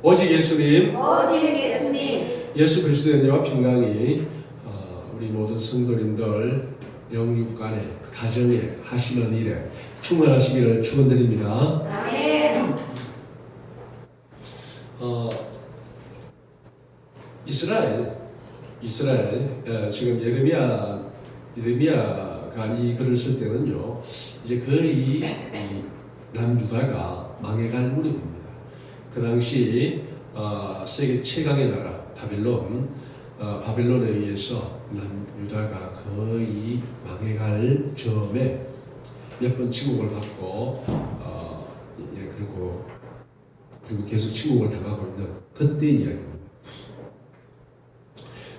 오직 예수님, 오직 예수님. 예수 그리스도의 은혜와 평강이 우리 모든 성도님들 영육간에 가정에 하시는 일에 충만하시기를 축원드립니다. 아멘. 이스라엘 지금 예레미야가 이 글을 쓸 때는요, 이제 거의 남유다가 망해갈 무렵입니다. 그 당시 세계 최강의 나라 바벨론에 의해서 남유다가 거의 망해갈 즈음에 몇 번 침공을 받고 그리고 계속 침공을 당하고 있는 그때 이야기입니다.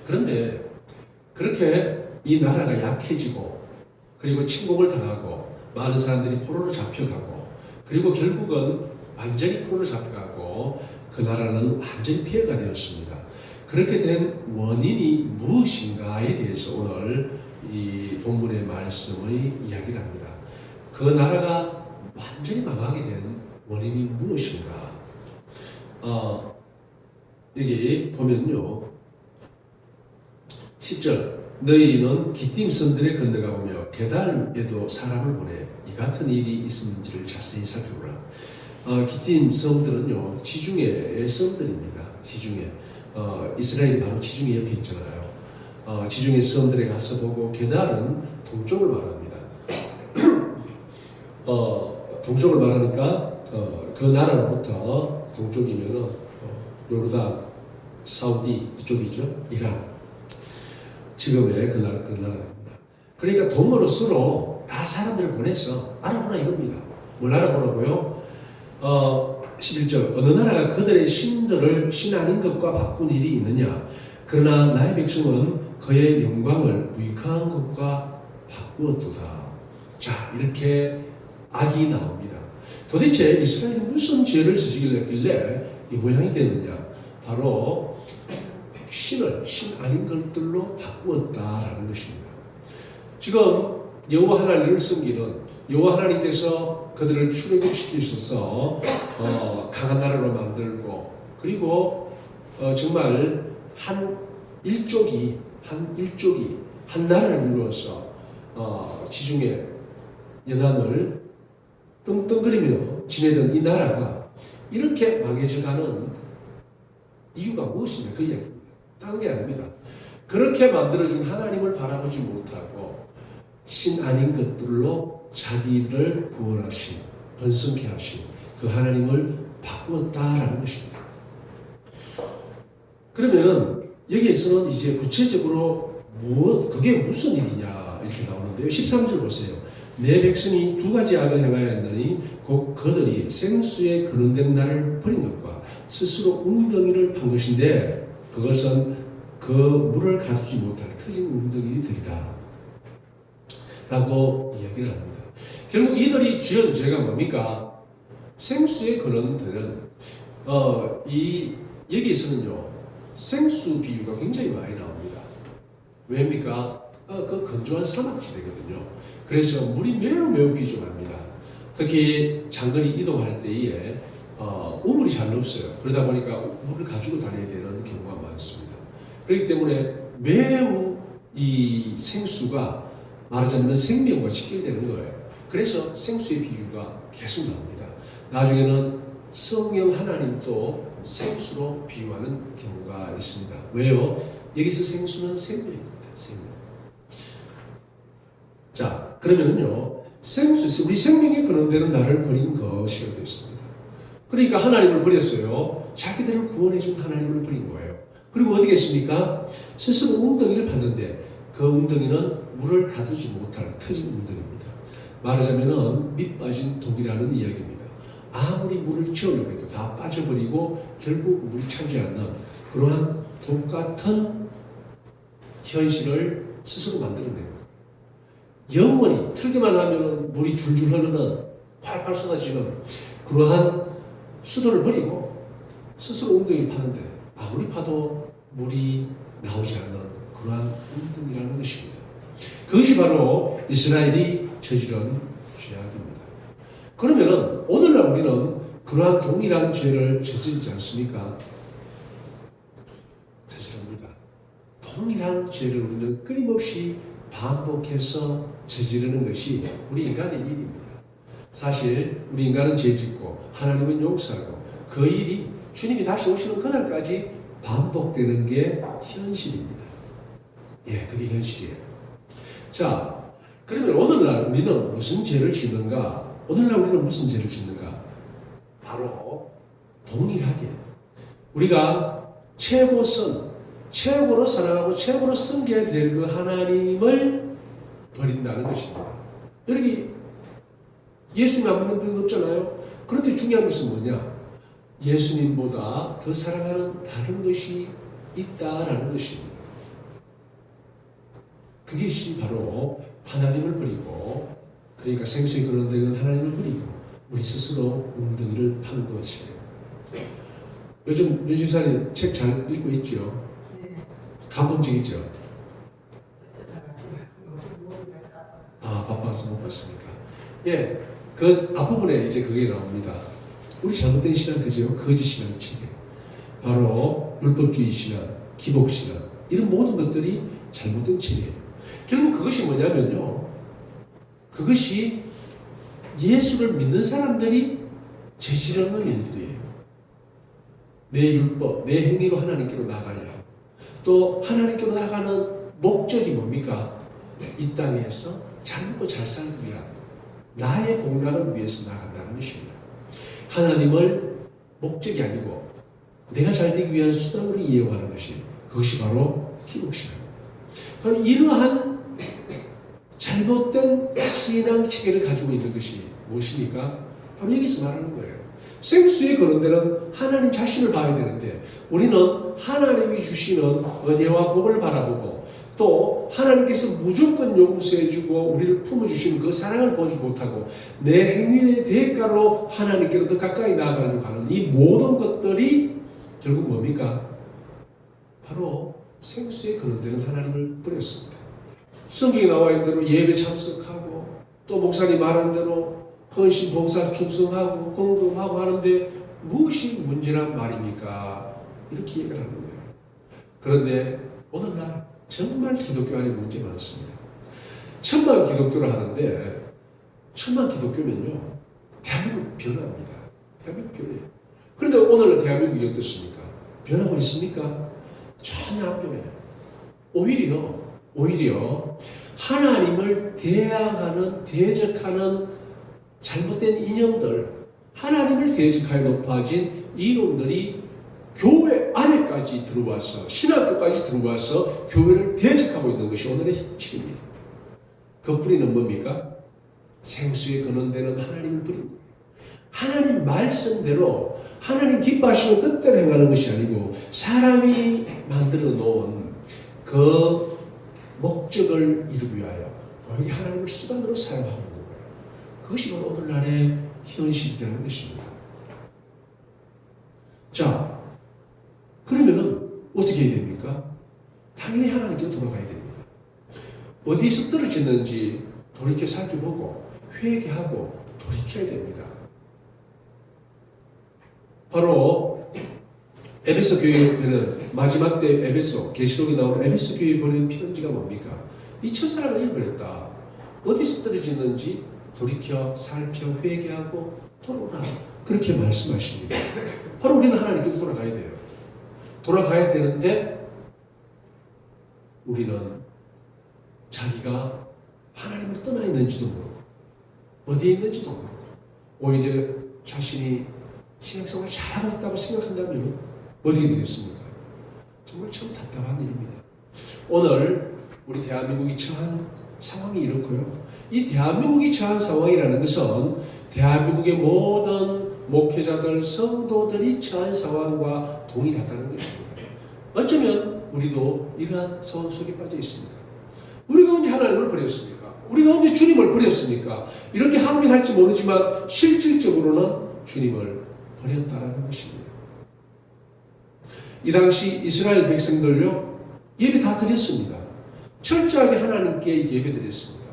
그런데 그렇게 이 나라가 약해지고 그리고 침공을 당하고 많은 사람들이 포로로 잡혀가고 그리고 결국은 완전히 포로로 잡혀가고 그 나라는 완전히 피해가 되었습니다. 그렇게 된 원인이 무엇인가에 대해서 오늘 이 본문의 말씀의 이야기를 합니다. 그 나라가 완전히 망하게 된 원인이 무엇인가? 여기 보면요, 10절 너희는 기띔 성들에 건너가보며 게달에도 사람을 보내 이 같은 일이 있었는지를 자세히 살펴보라. 기띔 성들은요, 지중해의 성들입니다. 지중해 이스라엘이 바로 지중해 옆에 있잖아요. 지중해 성들에 가서 보고 게달은 동쪽을 말합니다. 동쪽을 말하니까 그 나라로부터 동쪽이면은 요르단, 사우디 이쪽이죠. 이란. 지금의 그 나라입니다. 그러니까 동으로서로 다 사람들을 보내서 알아보라 이겁니다. 뭘 알아보라고요? 11절 어느 나라가 그들의 신들을 신 아닌 것과 바꾼 일이 있느냐? 그러나 나의 백성은 그의 영광을 무익한 것과 바꾸었도다. 자, 이렇게 악이 나옵니다. 도대체 이스라엘이 무슨 죄를 저질렀길래 이 모양이 됐느냐? 바로 신을 신 아닌 것들로 바꾸었다라는 것입니다. 지금 여호와 하나님을 섬기는 여호와 하나님께서 그들을 출애굽시키셔서 강한 나라로 만들고 그리고 정말 한 일족이 한 나라를 이루어서 지중해 연안을 떵떵거리며 지내던 이 나라가 이렇게 망해져가는 이유가 무엇이냐 그 이야기입니다. 다른 게 아닙니다. 그렇게 만들어준 하나님을 바라보지 못하고 신 아닌 것들로 자기를 구원하신 번성케 하신 그 하나님을 바꾸었다라는 것입니다. 그러면 여기에서는 이제 구체적으로 그게 무슨 일이냐 이렇게 나오는데요. 13절 보세요. 내 백성이 두 가지 악을 행하였느니 곧 그들이 생수에 거론된 나를 버린 것과 스스로 웅덩이를 판 것인데 그것은 그 물을 가두지 못할 터진 웅덩이들이다 라고 이야기를 합니다. 결국 이들이 지은 죄가 뭡니까? 생수에 거론되는 여기에서는요 생수 비유가 굉장히 많이 나옵니다. 왜입니까? 그 건조한 사막지대거든요. 그래서 물이 매우 귀중합니다. 특히 장거리 이동할 때에 우물이 잘 없어요. 그러다 보니까 물을 가지고 다녀야 되는 경우가 많습니다. 그렇기 때문에 매우 이 생수가 말하자면 생명과 직결되는 거예요. 그래서 생수의 비유가 계속 나옵니다. 나중에는 성령 하나님도 생수로 비유하는 경우가 있습니다. 왜요? 여기서 생수는 생명입니다. 생명. 자, 그러면요, 우리 생명이 거론되는 나를 버린 것이라고 되었습니다. 그러니까 하나님을 버렸어요. 자기들을 구원해준 하나님을 버린 거예요. 그리고 어디 겠습니까? 스스로 웅덩이를 봤는데 그 웅덩이는 물을 가두지 못할 터진 웅덩이입니다. 말하자면 밑 빠진 독이라는 이야기입니다. 아무리 물을 채우려고 해도 다 빠져버리고 결국 물이 차지 않는 그러한 독 같은 현실을 스스로 만들어낸 거예요. 영원히 틀기만 하면 물이 줄줄 흐르는 팔팔 쏟아지는 그러한 수도를 버리고 스스로 웅덩이를 파는데 아무리 파도 물이 나오지 않는 그러한 웅덩이라는 것입니다. 그것이 바로 이스라엘이 저지른 죄악입니다. 그러면 오늘날 우리는 그러한 동일한 죄를 저지르지 않습니까? 저지릅니다. 동일한 죄를 우리는 끊임없이 반복해서 저지르는 것이 우리 인간의 일입니다. 사실 우리 인간은 죄 짓고 하나님은 용서하고 그 일이 주님이 다시 오시는 그날까지 반복되는 게 현실입니다. 예, 그게 현실이에요. 자, 그러면 오늘날 우리는 무슨 죄를 짓는가? 오늘날 우리는 무슨 죄를 짓는가? 바로 동일하게 우리가 최고로 사랑하고 최고로 섬겨야 될 그 하나님을 버린다는 것입니다. 여기 예수님 안 믿는 분도 없잖아요. 그런데 중요한 것은 뭐냐? 예수님보다 더 사랑하는 다른 것이 있다라는 것입니다. 그것이 바로 하나님을 버리고, 그러니까 생수에 거론되는 하나님을 버리고 우리 스스로 웅덩이를 파는 것이에요. 요즘 윤지사님 책 잘 읽고 있죠? 감동적이죠? 아, 바빠서 못 봤습니까? 예, 그 앞부분에 이제 그게 나옵니다. 우리 잘못된 신앙 그죠? 거짓 신앙 체계. 바로 율법주의 신앙, 기복 신앙, 이런 모든 것들이 잘못된 체계예요. 결국 그것이 뭐냐면요, 그것이 예수를 믿는 사람들이 저지르는 일들이에요. 내 율법, 내 행위로 하나님께로 나가려고. 또 하나님께로 나가는 목적이 뭡니까? 이 땅에서 잘 먹고 잘 살기 위한 나의 복락을 위해서 나간다는 것입니다. 하나님을 목적이 아니고 내가 잘 되기 위한 수단으로 이용하는 것이, 그것이 바로 기복신앙입니다. 바로 이러한 잘못된 신앙 체계를 가지고 있는 것이 무엇입니까? 바로 여기서 말하는 거예요. 생수에 거론되는 하나님 자신을 봐야 되는데 우리는 하나님이 주시는 은혜와 복을 바라보고 또 하나님께서 무조건 용서해주고 우리를 품어주시는 그 사랑을 보지 못하고 내 행위의 대가로 하나님께로 더 가까이 나아가려고 하는 이 모든 것들이 결국 뭡니까? 바로 생수에 거론되는 하나님을 버렸습니다. 성경에 나와 있는 대로 예배 참석하고 또 목사님 말하는 대로 헌신, 봉사, 충성하고 헌금하고 하는데 무엇이 문제란 말입니까? 이렇게 얘기를 하는 거예요. 그런데 오늘날 정말 기독교 안에 문제 많습니다. 천만 기독교를 하는데 천만 기독교면요, 대한민국 변화합니다. 대한민국 변해요. 그런데 오늘날 대한민국이 어떻습니까? 변하고 있습니까? 전혀 안 변해요. 오히려 하나님을 대항하는, 대적하는 잘못된 이념들, 하나님을 대적하여 높아진 이론들이 교회 안에까지 들어와서, 신학교까지 들어와서 교회를 대적하고 있는 것이 오늘의 현실입니다. 그 뿌리는 뭡니까? 생수에 거론되는 하나님을 뿌리는 거예요. 하나님 말씀대로 하나님 기뻐하시는 뜻대로 행하는 것이 아니고 사람이 만들어 놓은 그 목적을 이루기 위하여 오히려 하나님을 수단으로 사용하고 있는 거예요. 그것이 바로 오늘날의 현실이라는 것입니다. 자, 그러면은 어떻게 해야 됩니까? 당연히 하나님께로 돌아가야 됩니다. 어디에서 떨어졌는지 돌이켜 살펴보고 회개하고 돌이켜야 됩니다. 바로 에베소 교회는 마지막 때 에베소, 계시록에 나오는 에베소 교회에 보낸 편지가 뭡니까? 이 첫사랑을 잃어버렸다. 어디서 떨어졌는지 돌이켜 살펴 회개하고 돌아오라. 그렇게 말씀하십니다. 바로 우리는 하나님께로 돌아가야 돼요. 돌아가야 되는데 우리는 자기가 하나님을 떠나 있는지도 모르고 어디에 있는지도 모르고 오히려 자신이 신앙생활을 잘하고 있다고 생각한다면 어떻게 되겠습니까? 정말 참 답답한 일입니다. 오늘 우리 대한민국이 처한 상황이 이렇고요. 이 대한민국이 처한 상황이라는 것은 대한민국의 모든 목회자들, 성도들이 처한 상황과 동일하다는 것입니다. 어쩌면 우리도 이러한 상황 속에 빠져 있습니다. 우리가 언제 하나님을 버렸습니까? 우리가 언제 주님을 버렸습니까? 이렇게 항변할지 모르지만 실질적으로는 주님을 버렸다라는 것입니다. 이 당시 이스라엘 백성들요, 예배 다 드렸습니다. 철저하게 하나님께 예배 드렸습니다.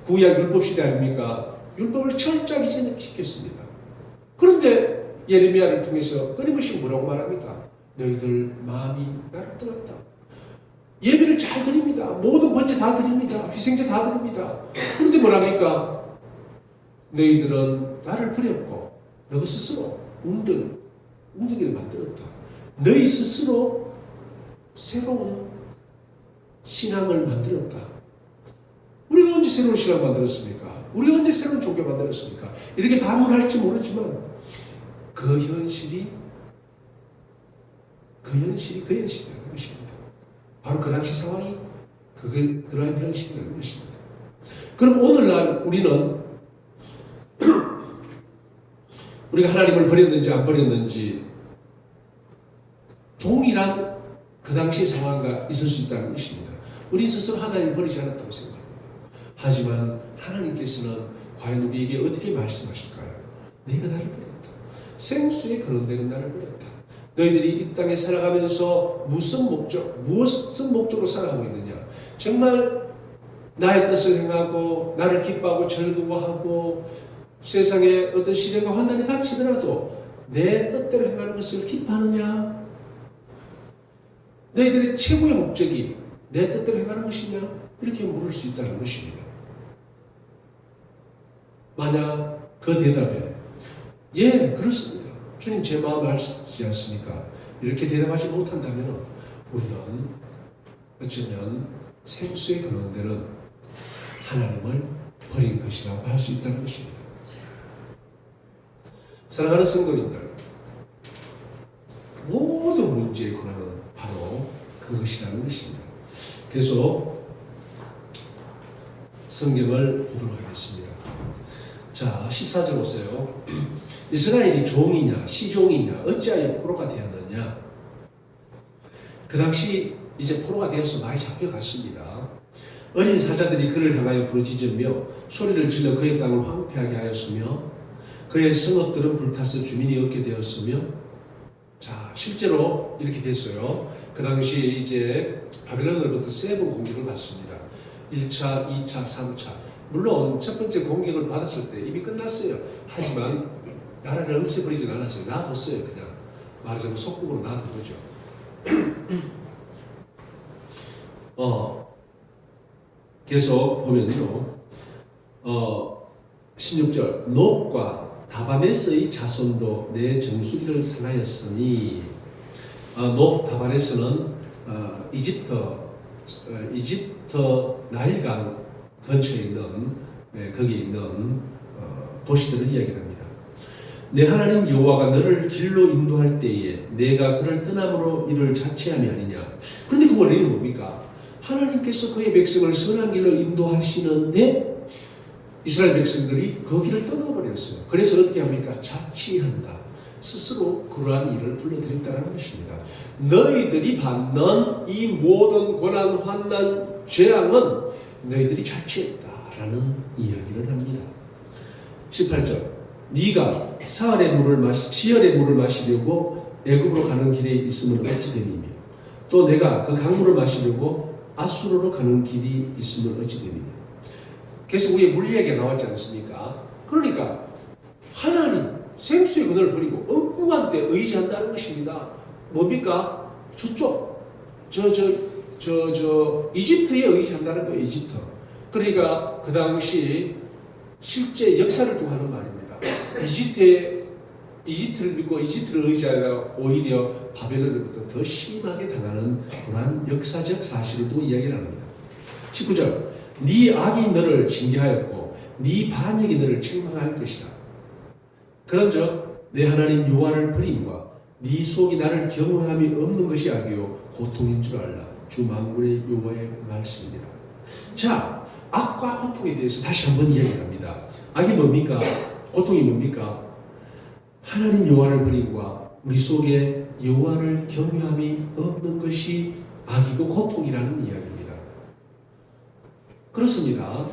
구약 율법 시대 아닙니까? 율법을 철저하게 지켰습니다. 그런데 예레미야를 통해서 끊임없이 뭐라고 말합니까? 너희들 마음이 나를 떠났다. 예배를 잘 드립니다. 모든 번제 다 드립니다. 희생제 다 드립니다. 그런데 뭐랍니까? 너희들은 나를 버렸고 너 스스로 웅덩이를 만들었다. 너희 스스로 새로운 신앙을 만들었다. 우리가 언제 새로운 신앙을 만들었습니까? 우리가 언제 새로운 종교 만들었습니까? 이렇게 반문할지 모르지만 그 현실이 그 현실이라는 것입니다. 바로 그 당시 상황이 그러한 현실이라는 것입니다. 그럼 오늘날 우리는 우리가 하나님을 버렸는지 안 버렸는지 동일한 그 당시 상황과 있을 수 있다는 것입니다. 우리 스스로 하나님을 버리지 않았다고 생각합니다. 하지만 하나님께서는 과연 우리에게 어떻게 말씀하실까요? 내가 나를 버렸다. 생수의 그런 데는 나를 버렸다. 너희들이 이 땅에 살아가면서 무슨 목적으로 살아가고 있느냐? 정말 나의 뜻을 행하고 나를 기뻐하고 즐거워하고 세상에 어떤 시련과 환난이 닥치더라도 내 뜻대로 행하는 것을 기뻐하느냐? 너희들의 최고의 목적이 내 뜻대로 행하는 것이냐? 이렇게 물을 수 있다는 것입니다. 만약 그 대답에 예, 그렇습니다. 주님 제 마음 아시지 않습니까? 이렇게 대답하지 못한다면 우리는 어쩌면 생수의 근원들은 하나님을 버린 것이라고 할 수 있다는 것입니다. 사랑하는 성도님들, 모든 문제의 근원은 바로 그것이라는 것입니다. 그래서 성경을 보도록 하겠습니다. 자, 14절 보세요. 이스라엘이 종이냐 시종이냐 어찌하여 포로가 되었느냐. 그 당시 이제 포로가 되어서 많이 잡혀갔습니다. 어린 사자들이 그를 향하여 부르짖으며 소리를 질러 그의 땅을 황폐하게 하였으며 그의 성읍들은 불타서 주민이 없게 되었으며. 자, 실제로 이렇게 됐어요. 그 당시 이제 바벨론으로부터 세 번 공격을 받습니다. 1차, 2차, 3차. 물론 첫 번째 공격을 받았을 때 이미 끝났어요. 하지만 나라를 없애버리진 않았어요. 놔뒀어요. 그냥 말하자면 속국으로 놔둔 거죠. 계속 보면요. 16절 놉과 다바네스의 자손도 내 정수기를 상하였으니. 놉 다바네스는 이집트 나일강 근처에 있는 거기 있는 도시들을 이야기합니다. 내 하나님 여호와가 너를 길로 인도할 때에 내가 그를 떠남으로 이를 자취함이 아니냐. 그런데 그 원인은 뭡니까? 하나님께서 그의 백성을 선한 길로 인도하시는데 이스라엘 백성들이 그 길을 떠나버렸어요. 그래서 어떻게 합니까? 자취한다. 스스로 그러한 일을 불러들였다는 것입니다. 너희들이 받는 이 모든 고난, 환난, 재앙은 너희들이 자취했다라는 이야기를 합니다. 18절 네가 시열의 물을 마시려고 애굽으로 가는 길에 있음을 어찌 되니며 또 내가 그 강물을 마시려고 아수르로 가는 길이 있음을 어찌 되니며. 그래서 우리의 물 이야기가 나왔지 않습니까? 그러니까 하나님 생수의 근원을 버리고 엉뚱한 데 의지한다는 것입니다. 뭡니까? 저쪽 이집트에 의지한다는 거예요. 이집트. 그러니까 그 당시 실제 역사를 두고 하는 말입니다. 이집트를 믿고 이집트를 의지하다가 오히려 바벨론으로부터 더 심하게 당하는 그러한 역사적 사실을 두고 이야기를 합니다. 19절 네 악이 너를 징계하였고 네 반역이 너를 책망할 것이다. 그런즉 내 하나님 여호와를 버림과 네 속이 나를 경외함이 없는 것이 악이요 고통인 줄 알라. 주 만군의 여호와의 말씀입니다. 자, 악과 고통에 대해서 다시 한번 이야기합니다. 악이 뭡니까? 고통이 뭡니까? 하나님 여호와를 버림과 우리 속에 여호와를 경외함이 없는 것이 악이고 고통이라는 이야기입니다. 그렇습니다.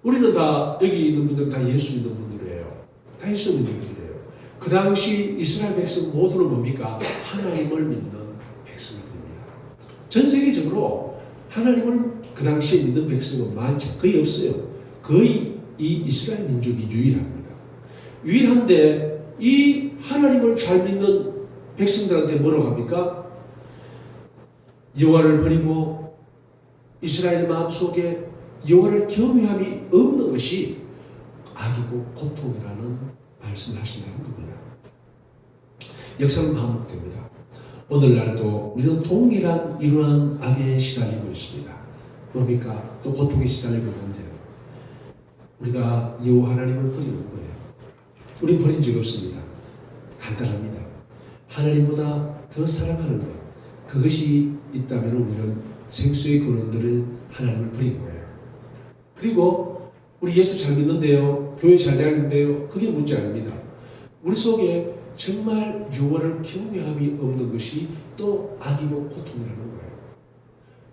우리는 다 여기 있는 분들은 다 예수 믿는 분들이에요. 다 예수 믿는 분들이에요. 그 당시 이스라엘 백성 모두는 뭡니까? 하나님을 믿는 백성들입니다. 전 세계적으로 하나님을 그 당시에 믿는 백성은 거의 없어요. 거의 이 이스라엘 민족이 유일합니다. 유일한데 이 하나님 하나님을 잘 믿는 백성들한테 뭐라고 합니까? 여호와를 버리고 이스라엘 마음속에 여호와를 경외함이 없는 것이 악이고 고통이라는 말씀을 하신다는 겁니다. 역사는 반복됩니다. 오늘날도 우리는 동일한 이러한 악에 시달리고 있습니다. 뭡니까? 또 고통에 시달리고 있는데요. 우리가 여호와 하나님을 버리는 거예요. 우린 버린 적이 없습니다. 간단합니다. 하나님보다 더 사랑하는 것, 그것이 있다면 우리는 생수의 근원들을 하나님을 버린 거예요. 그리고 우리 예수 잘 믿는데요, 교회 잘 다니는데요, 그게 문제 아닙니다. 우리 속에 정말 여호와를 경외함이 없는 것이 또 악이고 고통이라는 거예요.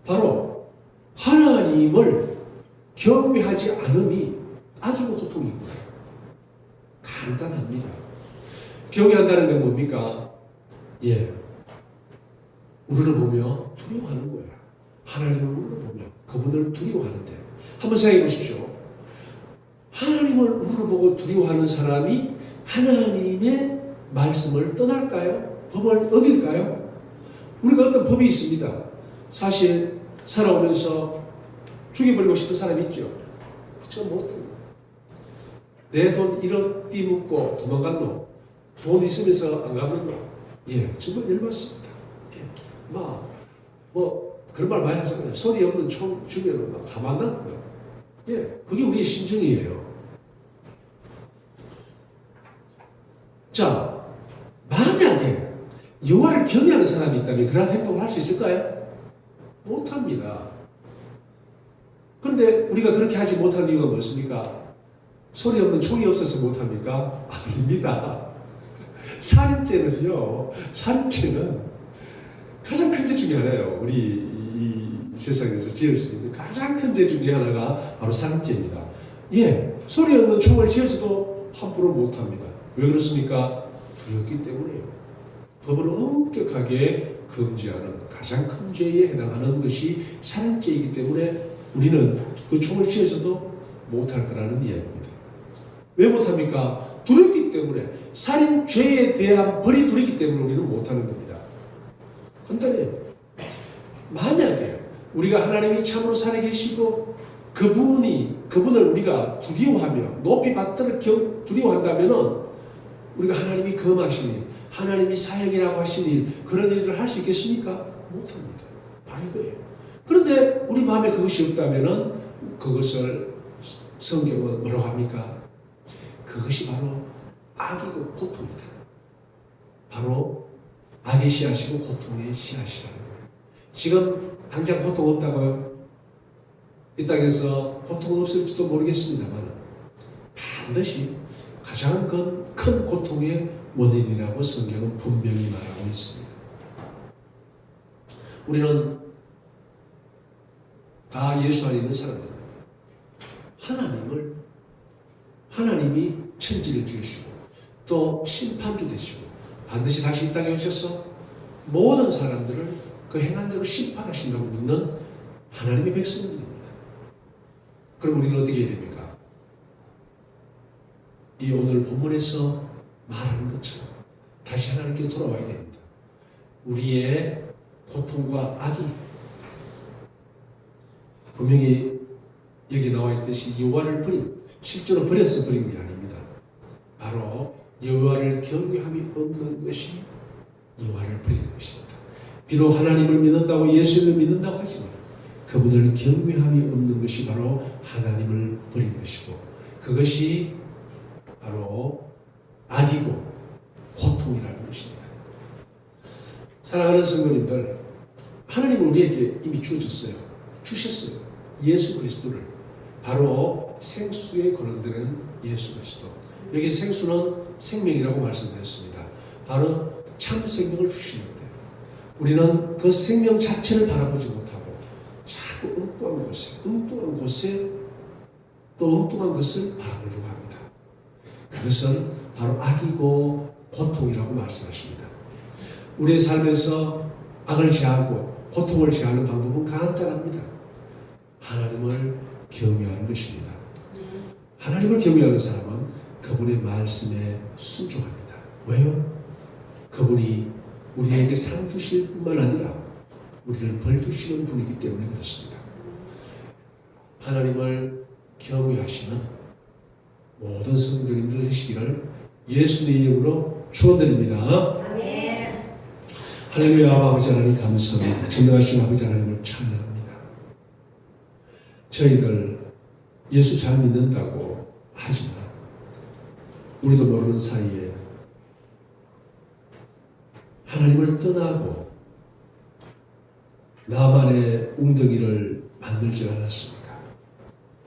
바로 하나님을 경외하지 않음이 악이고 고통인 거예요. 간단합니다. 경외한다는 건 뭡니까? 우러러보며 두려워하는 거야. 하나님을 우러러보며 그분을 두려워하는데, 한번 생각해 보십시오. 하나님을 우러러보고 두려워하는 사람이 하나님의 말씀을 떠날까요? 법을 어길까요? 우리가 어떤 법이 있습니다. 사실 살아오면서 죽여버리고 싶은 사람이 있죠. 저 못합니다. 내 돈 1억 띠묻고 도망간 놈, 돈 있으면서 안 가는 놈, 정말 열받습니다. 그런 말 많이 하잖아요. 소리 없는 총 주면은 막 가만 놔둬요. 그게 우리의 심정이에요. 자, 만약에 여호와를 경외하는 사람이 있다면 그런 행동을 할 수 있을까요? 못합니다. 그런데 우리가 그렇게 하지 못하는 이유가 무엇입니까? 소리 없는 총이 없어서 못합니까? 아닙니다. 살인죄는 가장 큰 죄 중에 하나예요. 우리 이 세상에서 지을 수 있는 가장 큰 죄 중에 하나가 바로 살인죄입니다. 소리 없는 총을 지어서도 함부로 못합니다. 왜 그렇습니까? 두렵기 때문이에요. 법을 엄격하게 금지하는 가장 큰 죄에 해당하는 것이 살인죄이기 때문에 우리는 그 총을 지어서도 못할 거라는 이야기입니다. 왜 못합니까? 두렵기 때문에, 살인죄에 대한 벌이 두렵기 때문에 우리는 못하는 겁니다. 간단해요. 만약에 우리가 하나님이 참으로 살아계시고 그분을 우리가 두려워하며 높이 받들어 두려워한다면 우리가 하나님이 금하신 일, 하나님이 사형이라고 하신 일, 그런 일들을 할 수 있겠습니까? 못합니다. 바로 이거예요. 그런데 우리 마음에 그것이 없다면 그것을 성경은 뭐라고 합니까? 그것이 바로 악이고 고통이다. 바로 악의 씨앗이고 고통의 씨앗이라는 거예요. 지금 당장 고통 없다고요? 이 땅에서 고통은 없을지도 모르겠습니다만 반드시 가장 큰 고통의 원인이라고 성경은 분명히 말하고 있습니다. 우리는 다 예수 안에 있는 사람들입니다. 하나님이 천지를 지으시고 또 심판주 되시고 반드시 다시 이 땅에 오셔서 모든 사람들을 그 행한 대로 심판하신다고 믿는 하나님의 백성들입니다. 그럼 우리는 어떻게 해야 됩니까? 이 오늘 본문에서 말하는 것처럼 다시 하나님께 돌아와야 됩니다. 우리의 고통과 악이 분명히 여기 나와 있듯이 여호와를 실제로 버려서 버린 게 아닙니다. 바로 여호와를 경외함이 없는 것이 여호와를 버리는 것입니다. 비록 하나님을 믿는다고 예수를 믿는다고 하지만 그분을 경외함이 없는 것이 바로 하나님을 버린 것이고 그것이 바로 악이고 고통이라는 것입니다. 사랑하는 성도님들, 하나님은 우리에게 이미 주셨어요. 예수 그리스도를, 바로 생수의 근원되는 예수 그리스도. 여기 생수는 생명이라고 말씀드렸습니다. 바로 참 생명을 주시는데 우리는 그 생명 자체를 바라보지 못하고 자꾸 엉뚱한 곳에 또 엉뚱한 것을 바라보려고 합니다. 그것은 바로 악이고 고통이라고 말씀하십니다. 우리의 삶에서 악을 제하고 고통을 제하는 방법은 간단합니다. 하나님을 경외하는 것입니다. 하나님을 경외하는 사람은 그분의 말씀에 순종합니다. 왜요? 그분이 우리에게 상 주실 뿐만 아니라 우리를 벌 주시는 분이기 때문에 그렇습니다. 하나님을 경외하시는 모든 성도님들 되시기를 예수님의 이름으로 축원드립니다. 아멘. 할렐루야. 아버지 하나님 감사합니다. 전능하신 아버지 하나님을 찬양합니다. 저희들 예수 잘 믿는다고 하지만 우리도 모르는 사이에 하나님을 떠나고 나만의 웅덩이를 만들지 않았습니까?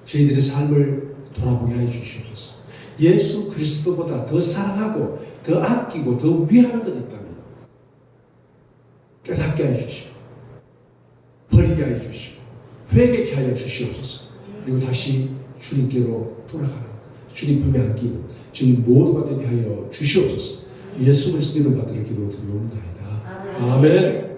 저희들의 삶을 돌아보게 하여 주시옵소서. 예수 그리스도보다 더 사랑하고 더 아끼고 더 위하는 것 있다면 깨닫게 하여 주시고 버리게 하여 주시고 회개케 하여 주시옵소서. 그리고 다시 주님께로 돌아가는 주님 품에 안기는 주님 모두가 되게 하여 주시옵소서. 예수 그리스도 이름 받들어 기도드리옵나이다. 아멘.